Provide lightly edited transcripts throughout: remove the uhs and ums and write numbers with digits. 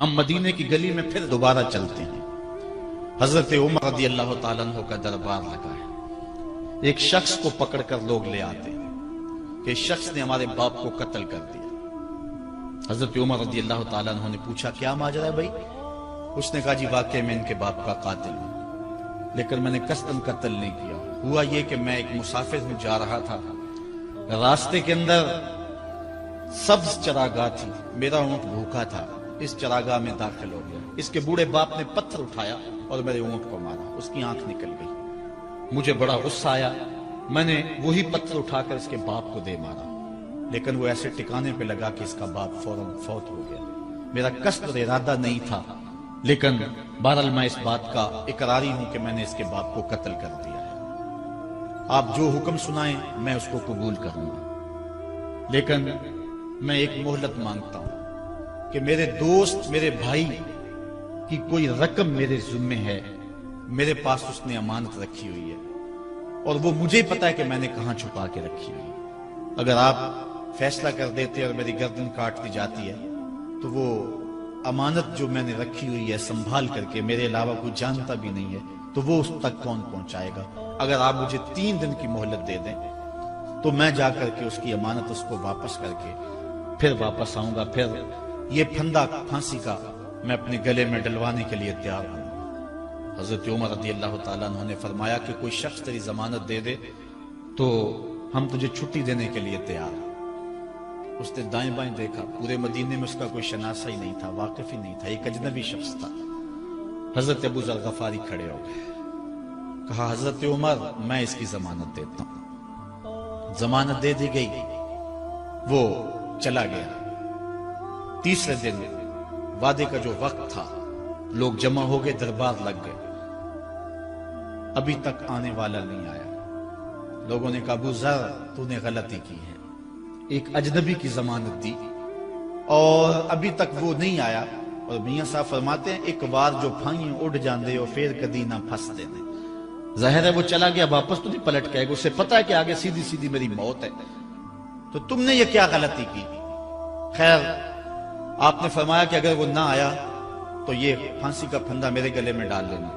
ہم مدینے کی گلی میں پھر دوبارہ چلتے ہیں۔ حضرت عمر رضی اللہ تعالیٰ عنہ کا دربار لگا ہے۔ ایک شخص کو پکڑ کر لوگ لے آتے ہیں کہ شخص نے ہمارے باپ کو قتل کر دیا۔ حضرت عمر رضی اللہ تعالیٰ عنہ نے پوچھا کیا ماجرا ہے بھائی؟ اس نے کہا جی واقعی میں ان کے باپ کا قاتل ہوں، لیکن میں نے قصداً قتل نہیں کیا۔ ہوا یہ کہ میں ایک مسافر ہوں، جا رہا تھا، راستے کے اندر سبز چراگاہ تھی، میرا اونٹ بھوکا تھا، اس چراگاہ میں داخل ہو گیا۔ اس کے بوڑھے باپ نے پتھر اٹھایا اور میرے اونٹ کو مارا، اس کی آنکھ نکل گئی۔ مجھے بڑا غصہ آیا، میں نے وہی پتھر اٹھا کر اس کے باپ کو دے مارا، لیکن وہ ایسے ٹکانے پہ لگا کہ اس کا باپ فوراً فوت ہو گیا۔ میرا قصد اور ارادہ نہیں تھا، لیکن بہرحال میں اس بات کا اقراری ہوں کہ میں نے اس کے باپ کو قتل کر دیا ہے۔ آپ جو حکم سنائیں میں اس کو قبول کروں گا، لیکن میں ایک مہلت مانگتا ہوں کہ میرے دوست، میرے بھائی کی کوئی رقم میرے ذمے ہے، میرے پاس اس نے امانت رکھی ہوئی ہے اور وہ مجھے پتا ہے کہ میں نے کہاں چھپا کے رکھی ہوئی ہے۔ اگر آپ فیصلہ کر دیتے اور میری گردن کاٹ دی جاتی ہے تو وہ امانت جو میں نے رکھی ہوئی ہے سنبھال کر کے، میرے علاوہ کوئی جانتا بھی نہیں ہے، تو وہ اس تک کون پہنچائے گا؟ اگر آپ مجھے 3 دن کی مہلت دے دیں تو میں جا کر کے اس کی امانت اس کو واپس کر کے پھر واپس آؤں گا، پھر یہ پھندا پھانسی کا میں اپنے گلے میں ڈلوانے کے لیے تیار ہوں۔ حضرت عمر رضی اللہ تعالیٰ عنہ نے فرمایا کہ کوئی شخص تیری ضمانت دے دے تو ہم تجھے چھٹی دینے کے لیے تیار ہیں۔ اس نے دائیں بائیں دیکھا، پورے مدینے میں اس کا کوئی شناسہ ہی نہیں تھا، واقف ہی نہیں تھا، ایک اجنبی شخص تھا۔ حضرت ابو ذر غفاری کھڑے ہو گئے، کہا حضرت عمر میں اس کی ضمانت دیتا ہوں۔ ضمانت دے دی گئی، وہ چلا گیا۔ تیسرے دن وعدے کا جو وقت تھا، لوگ جمع ہو گئے، دربار لگ گئے، ابھی تک آنے والا نہیں آیا۔ لوگوں نے کہا ابو ذر تو نے غلطی کی ہے، ایک اجنبی کی ضمانت دی اور ابھی تک وہ نہیں آیا، اور میاں صاحب فرماتے ہیں ایک بار جو پھائیں اڑ جاندے اور پھر کدی نہ پھنستے نے۔ ظاہر ہے وہ چلا گیا، واپس تو نہیں پلٹ کے گا، اسے پتا ہے کہ آگے سیدھی سیدھی میری موت ہے، تو تم نے یہ کیا غلطی کی؟ خیر آپ نے فرمایا کہ اگر وہ نہ آیا تو یہ پھانسی کا پھندا میرے گلے میں ڈال لینا،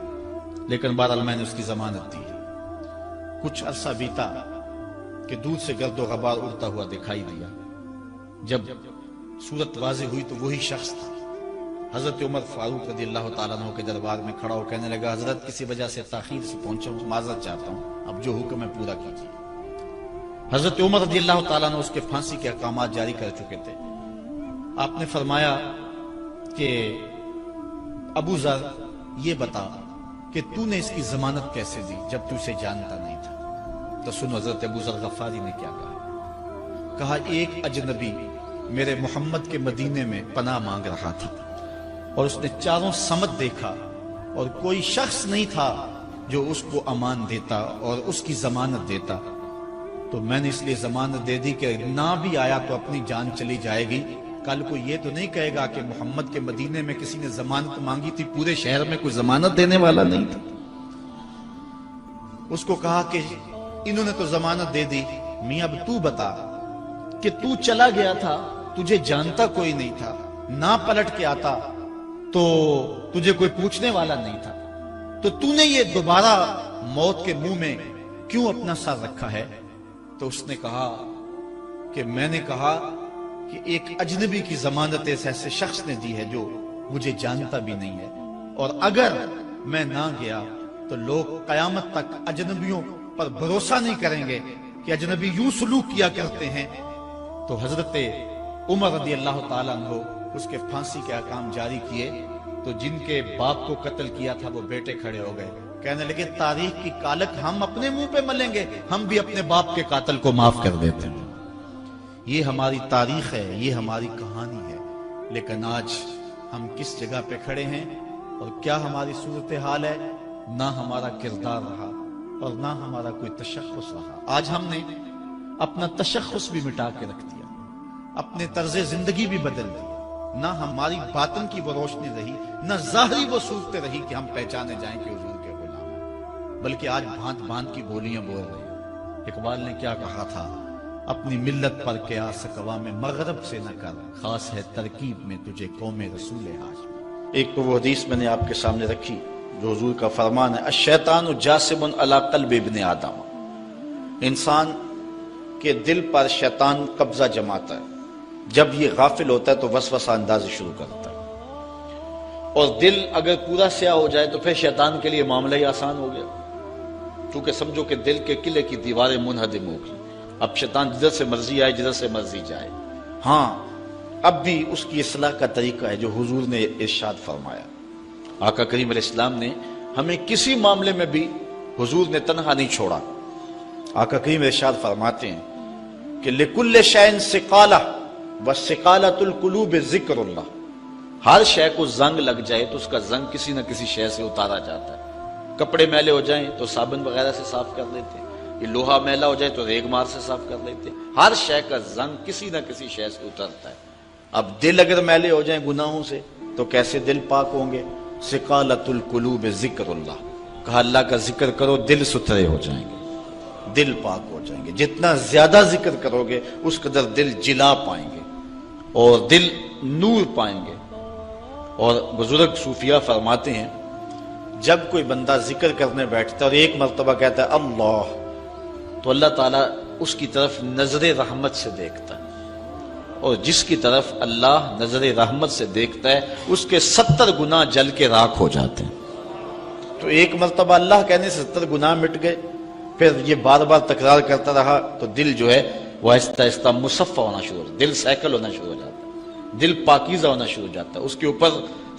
لیکن بہرحال میں نے اس کی ضمانت دی۔ کچھ عرصہ بیتا کہ دور سے گرد و غبار اڑتا ہوا دکھائی دیا۔ جب صورت واضح ہوئی تو وہی شخص تھا۔ حضرت عمر فاروق رضی اللہ تعالیٰ عنہ کے دربار میں کھڑا ہو کہنے لگا حضرت کسی وجہ سے تاخیر سے پہنچا ہوں، معذرت چاہتا ہوں، اب جو حکم ہے پورا کیجیے۔ حضرت عمر رضی اللہ تعالیٰ عنہ اس کے پھانسی کے احکامات جاری کر چکے تھے۔ آپ نے فرمایا کہ ابو ذر یہ بتا کہ تو نے اس کی ضمانت کیسے دی جب تو اسے جانتا نہیں تھا؟ تو سنو حضرت ابو ذر غفاری نے کیا کہا۔ کہا ایک اجنبی میرے محمد کے مدینے میں پناہ مانگ رہا تھا اور اس نے چاروں سمت دیکھا اور کوئی شخص نہیں تھا جو اس کو امان دیتا اور اس کی ضمانت دیتا، تو میں نے اس لیے ضمانت دے دی کہ نہ بھی آیا تو اپنی جان چلی جائے گی، کل کو یہ تو نہیں کہے گا کہ محمد کے مدینے میں کسی نے ضمانت مانگی تھی، پورے شہر میں کوئی ضمانت دینے والا نہیں تھا۔ اس کو کہا کہ انہوں نے تو ضمانت دے دی، میاں اب تو بتا کہ تو چلا گیا تھا، تجھے جانتا کوئی نہیں تھا، نہ پلٹ کے آتا تو تجھے کوئی پوچھنے والا نہیں تھا، تو تو نے یہ دوبارہ موت کے منہ میں کیوں اپنا سر رکھا ہے؟ تو اس نے کہا کہ میں نے کہا کہ ایک اجنبی کی ضمانت ایسے شخص نے دی ہے جو مجھے جانتا بھی نہیں ہے، اور اگر میں نہ گیا تو لوگ قیامت تک اجنبیوں پر بھروسہ نہیں کریں گے کہ اجنبی یوں سلوک کیا کرتے ہیں۔ تو حضرت عمر رضی اللہ تعالیٰ عنہ اس کے پھانسی کے احکام جاری کیے، تو جن کے باپ کو قتل کیا تھا وہ بیٹے کھڑے ہو گئے، کہنے لگے تاریخ کی کالک ہم اپنے منہ پہ ملیں گے، ہم بھی اپنے باپ کے قاتل کو معاف کر دیتے ہیں۔ یہ ہماری تاریخ ہے، یہ ہماری کہانی ہے، لیکن آج ہم کس جگہ پہ کھڑے ہیں اور کیا ہماری صورتحال ہے؟ نہ ہمارا کردار رہا اور نہ ہمارا کوئی تشخص رہا۔ آج ہم نے اپنا تشخص بھی مٹا کے رکھ دیا، اپنے طرز زندگی بھی بدل دی، نہ ہماری باطن کی وہ روشنی رہی، نہ ظاہری وہ صورت رہی کہ ہم پہچانے جائیں کہ حضور کے غلام ہیں، بلکہ آج بھانت بھانت کی بولیاں بول رہے ہیں۔ اقبال نے کیا کہا تھا اپنی ملت پر قیاس اقوام مغرب سے نہ کر، خاص ہے ترکیب میں تجھے قوم رسول ہاشم۔ ایک تو وہ حدیث میں نے آپ کے سامنے رکھی جو حضور کا فرمان ہے، الشیطان جاسم علی قلب ابن آدم، انسان کے دل پر شیطان قبضہ جماتا ہے، جب یہ غافل ہوتا ہے تو وسوسہ اندازی شروع کرتا ہے، اور دل اگر پورا سیاہ ہو جائے تو پھر شیطان کے لیے معاملہ ہی آسان ہو گیا، کیونکہ سمجھو کہ دل کے قلعے کی دیواریں منہدم ہو گئی، اب شیطان جدھر سے مرضی آئے جدھر سے مرضی جائے۔ ہاں اب بھی اس کی اصلاح کا طریقہ ہے جو حضور نے ارشاد فرمایا۔ آقا کریم علیہ السلام نے ہمیں کسی معاملے میں بھی حضور نے تنہا نہیں چھوڑا۔ آقا کریم ارشاد فرماتے ہیں کہ لِكُلِّ شَيْءٍ سِقَالَةٌ وَسِقَالَةُ الْقُلُوبِ ذِكْرُ اللَّهِ، ہر شے کو زنگ لگ جائے تو اس کا زنگ کسی نہ کسی شے سے اتارا جاتا ہے۔ کپڑے میلے ہو جائیں تو صابن وغیرہ سے صاف کر لیتے ہیں، یہ لوہا میلا ہو جائے تو ریگ مار سے صاف کر لیتے ہیں، ہر شے کا زنگ کسی نہ کسی شے سے اترتا ہے۔ اب دل اگر میلے ہو جائیں گناہوں سے تو کیسے دل پاک ہوں گے؟ سقالۃ القلوب ذکر اللہ، کہا اللہ کا ذکر کرو دل ستھرے ہو جائیں گے، دل پاک ہو جائیں گے۔ جتنا زیادہ ذکر کرو گے اس قدر دل جلا پائیں گے اور دل نور پائیں گے۔ اور بزرگ صوفیاء فرماتے ہیں جب کوئی بندہ ذکر کرنے بیٹھتا ہے اور ایک مرتبہ کہتا ہے اللہ، تو اللہ تعالیٰ اس کی طرف نظر رحمت سے دیکھتا ہے، اور جس کی طرف اللہ نظر رحمت سے دیکھتا ہے اس کے 70 گناہ جل کے راکھ ہو جاتے ہیں۔ تو ایک مرتبہ اللہ کہنے سے 70 گناہ مٹ گئے، پھر یہ بار بار تکرار کرتا رہا تو دل جو ہے وہ آہستہ آہستہ مصفہ ہونا شروع ہو جاتا ہے، دل سیکل ہونا شروع ہو جاتا ہے، دل پاکیزہ ہونا شروع ہو جاتا ہے، اس کے اوپر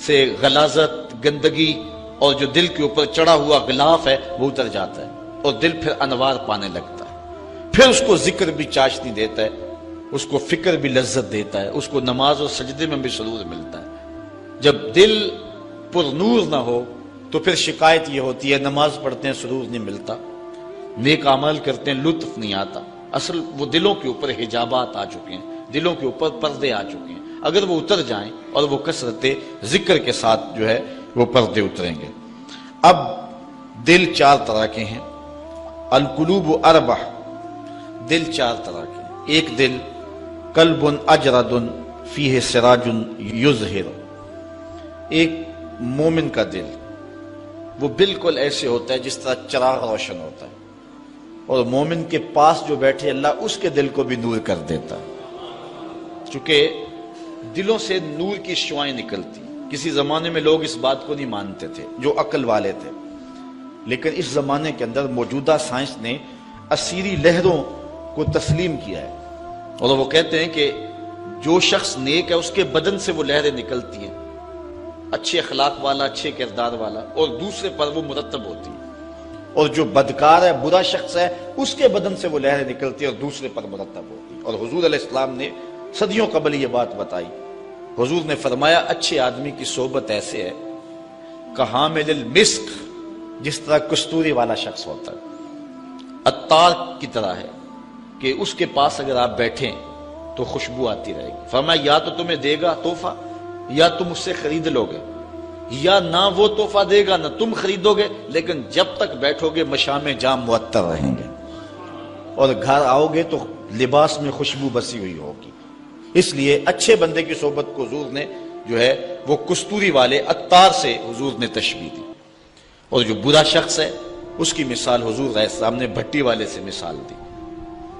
سے غلاظت، گندگی اور جو دل کے اوپر چڑھا ہوا غلاف ہے وہ اتر جاتا ہے، اور دل پھر انوار پانے لگتا ہے، پھر اس کو ذکر بھی چاشنی دیتا ہے، اس کو فکر بھی لذت دیتا ہے، اس کو نماز اور سجدے میں بھی سرور ملتا ہے۔ جب دل پر نور نہ ہو تو پھر شکایت یہ ہوتی ہے نماز پڑھتے ہیں سرور نہیں ملتا، نیک عمل کرتے ہیں لطف نہیں آتا۔ اصل وہ دلوں کے اوپر حجابات آ چکے ہیں، دلوں کے اوپر پردے آ چکے ہیں، اگر وہ اتر جائیں اور وہ کثرت ذکر کے ساتھ جو ہے وہ پردے اتریں گے۔ اب دل 4 طرح کے ہیں، القلوب اربع، دل 4 طرح کے ہیں۔ ایک دل قلب اجرد فیہ سراج یظہر، ایک مومن کا دل وہ بالکل ایسے ہوتا ہے جس طرح چراغ روشن ہوتا ہے، اور مومن کے پاس جو بیٹھے اللہ اس کے دل کو بھی نور کر دیتا ہے، چونکہ دلوں سے نور کی شعائیں نکلتی۔ کسی زمانے میں لوگ اس بات کو نہیں مانتے تھے جو عقل والے تھے، لیکن اس زمانے کے اندر موجودہ سائنس نے اسیری لہروں کو تسلیم کیا ہے، اور وہ کہتے ہیں کہ جو شخص نیک ہے اس کے بدن سے وہ لہریں نکلتی ہیں، اچھے اخلاق والا، اچھے کردار والا، اور دوسرے پر وہ مرتب ہوتی ہیں، اور جو بدکار ہے، برا شخص ہے، اس کے بدن سے وہ لہریں نکلتی ہیں اور دوسرے پر مرتب ہوتی ہیں۔ اور حضور علیہ السلام نے صدیوں قبل یہ بات بتائی۔ حضور نے فرمایا اچھے آدمی کی صحبت ایسے ہے کحامل المسک، جس طرح کستوری والا شخص ہوتا ہے، عطار کی طرح ہے کہ اس کے پاس اگر آپ بیٹھیں تو خوشبو آتی رہے گی۔ فرمایا یا تو تمہیں دے گا تحفہ، یا تم اس سے خرید لو گے، یا نہ وہ تحفہ دے گا نہ تم خریدو گے، لیکن جب تک بیٹھو گے مشام جام معطر رہیں گے، اور گھر آؤ گے تو لباس میں خوشبو بسی ہوئی ہوگی۔ اس لیے اچھے بندے کی صحبت کو حضور نے جو ہے وہ کستوری والے عطار سے حضور نے تشبیہ دی، اور جو برا شخص ہے اس کی مثال حضور علیہ السلام نے بھٹی والے سے مثال دی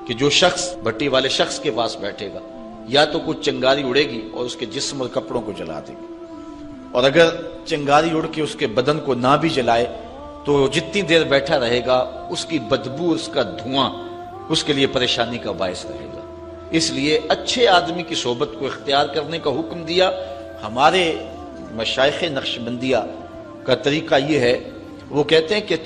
کہ جو شخص بھٹی والے شخص کے پاس بیٹھے گا یا تو کچھ چنگاری اڑے گی اور اس کے جسم اور کپڑوں کو جلا دے گی، اور اگر چنگاری اڑ کے اس کے بدن کو نہ بھی جلائے تو جتنی دیر بیٹھا رہے گا اس کی بدبو، اس کا دھواں اس کے لیے پریشانی کا باعث رہے گا۔ اس لیے اچھے آدمی کی صحبت کو اختیار کرنے کا حکم دیا۔ ہمارے مشائخ نقشبندیہ کا طریقہ یہ ہے، وہ کہتے ہیں کہ